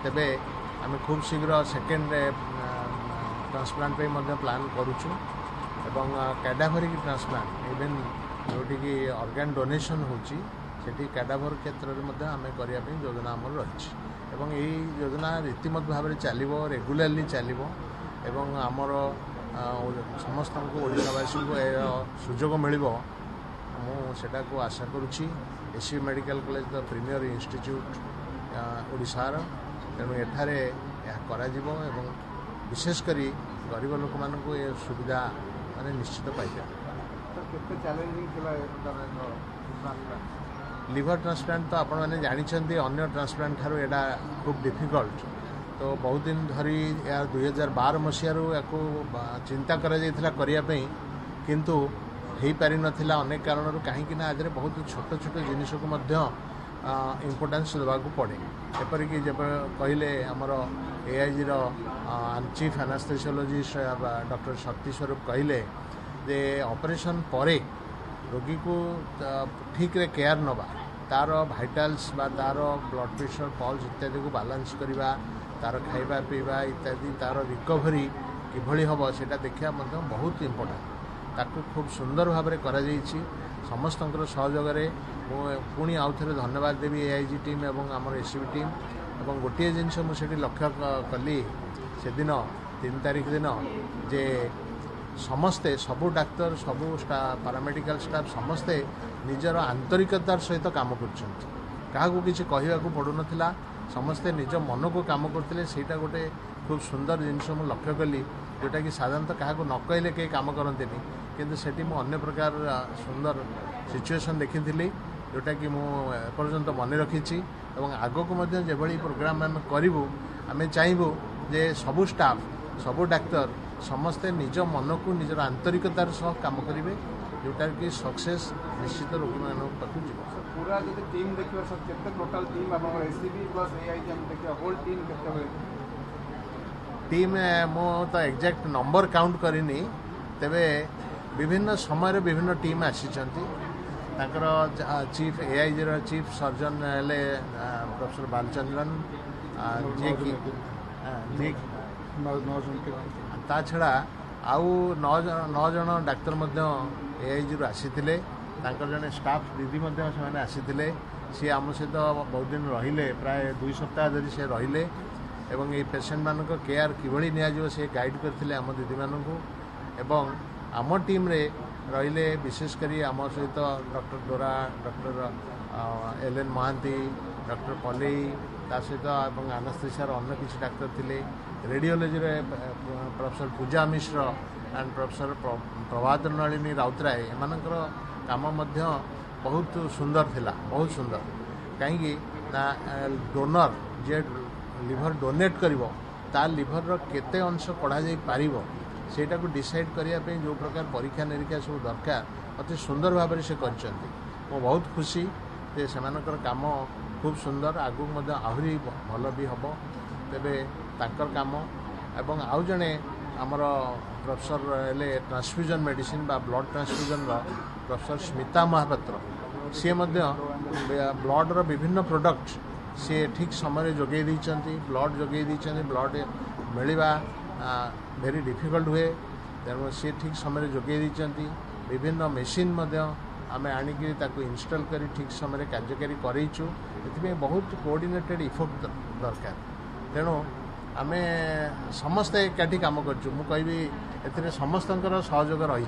तेबे आम खूब शीघ्र सेकेंड ट्रांसप्लांट पे प्लान करुचु एवं कैडाभरिक ट्रांसप्लांट इवेन जोटी की ऑर्गन डोनेशन होची सेठी कैडाभर क्षेत्र में आम करने योजना आमर रही एवं यही योजना रीतिमत भाव में चलो रेगुलाली चलो एवं आमर समस्त को ओडावासी को सुजोग मिल मुझा को आशा करुच्ची SV medical college the premier institute ओडिशार तेणु एठारे करा एवं विशेषकर गरीब लोक मान ये सुविधा माने निश्चित पाइबे। लिवर ट्रांसप्लांट तो आपण मैंने जानी अन्य ट्रांसप्लांट ठार एटा खूब डिफिकल्ट तो बहुत दिन धरी या 2012 मसीह या चिंता करने किंतु हो पारि नथिला अनेक कारण कहीं आज बहुत छोट छोट जिनिस को इम्पोर्टेंस देवाक पड़े एपरिक जब कहले आमर एआईजी चीफ एनास्थेसियोलॉजिस्ट डॉक्टर शक्ति स्वरूप कहले जे ऑपरेशन परे रोगी को ठीक रे केयर नवा तार भाइटाल्स बा तार ब्लड प्रेशर पल्स इत्यादि को बैलेंस करवा तार खाइबा पीवा इत्यादि तार रिकवरी किभली हम सेटा देखा बहुत इम्पोर्टेंट ताकू खूब सुंदर भाव में करा समस्त सहयोग पुणी आउ थे धन्यवाद देवी एआईजी टीम एवं आमर एससीबी टीम एवं गोटे जिनस मुझे लक्ष्य कली से दिन 3 तारिख दिन जे समस्ते सबू डाक्तर सबू पारामेडिकल स्टाफ समस्ते निजर आंतरिकतार सहित काम कर किसी कहवा पड़ू ना समस्ते निज मन को काम करते ସେଇଟା गोटे खूब सुंदर जिनस मु लक्ष्य कली जोटा कि साधारणतः क्या न कहले कई काम करते किंतु सेठी मु अन्य प्रकार सुंदर सिचुएशन देखी जोटा कि मुझे मन रखी और आग को जो प्रोग्राम आम करूँ आम चाहबू जे सबू स्टाफ सबू डाक्तर समस्ते निज मन को निजर आंतरिकतार सह काम करेंगे जोटा कि सक्सेस निश्चित रोगी मान पाक पूरा जो टीम देखिए केते टोटल टीम आपन एससीबी प्लस एआईजी हम देखिए होल टीम केते होय टीम मो तो एग्जैक्ट नंबर काउंट करनी तेबे विभिन्न समय विभिन्न टीम आसीचंती ताकर चीफ एआईजी रो चीफ सर्जन हेले प्रोफेसर बालचंद्रन जे कि ता छड़ा आउ 9 जन डाक्तर एआईजी रू आसीथिले तांकर जने स्टाफ दीदी से आसीथिले सी आम सहित बहुत दिन रहिले प्राय 2 सप्ताह धरी से रहिले एवं ये पेशेंट मान केयर किभली निया से गाइड करथिले आम दीदी मानू एवं आम टीम रे रहिले विशेषकर आम सहित डॉक्टर डोरा डॉक्टर एलएन महांती डॉक्टर पलई ता सहित एनास्थेसिया अन्य किसी डाक्तर थिले रेडियोलॉजी रे professor Puja Mishra and professor Prabhat Nalini Routray एमानकर काम मध्य बहुत सुंदर थिला बहुत सुंदर कहीं डोनर जे लिवर डोनेट करिवो ता लिवर रो केते अंश कढ़ा जाई पारिबो सेटा को डिसाइड करिया पे जो प्रकार परीक्षा निरीक्षा सब दरकार अति सुंदर भाव से करचंती मो बहुत खुशी जे सेमानकर काम खूब सुंदर आगु मध्य आहुरी भल भी हबो तेबे ताकर काम एवं आउ जने आमर प्रोफेसर हेले ट्रांसफ्यूजन मेडिसिन बा blood transfusion professor Smita Mahapatra सी ब्लड रो विभिन्न प्रोडक्ट सी ठीक समय जोगे ब्लड जोगे ब्लड मिलवा भेरी डिफिकल्ट हुए तेणु सी ठीक समय जोगे विभिन्न मेसीन आम आणिकी इनस्टॉल कर ठीक समय कार्यकारी करेचु ये बहुत कोऑर्डिनेटेड इफोर्ट दरकार तेणु आम समस्ते एकाठी काम करचु मु कहबी एथिरे समस्तंकर सहयोग रही।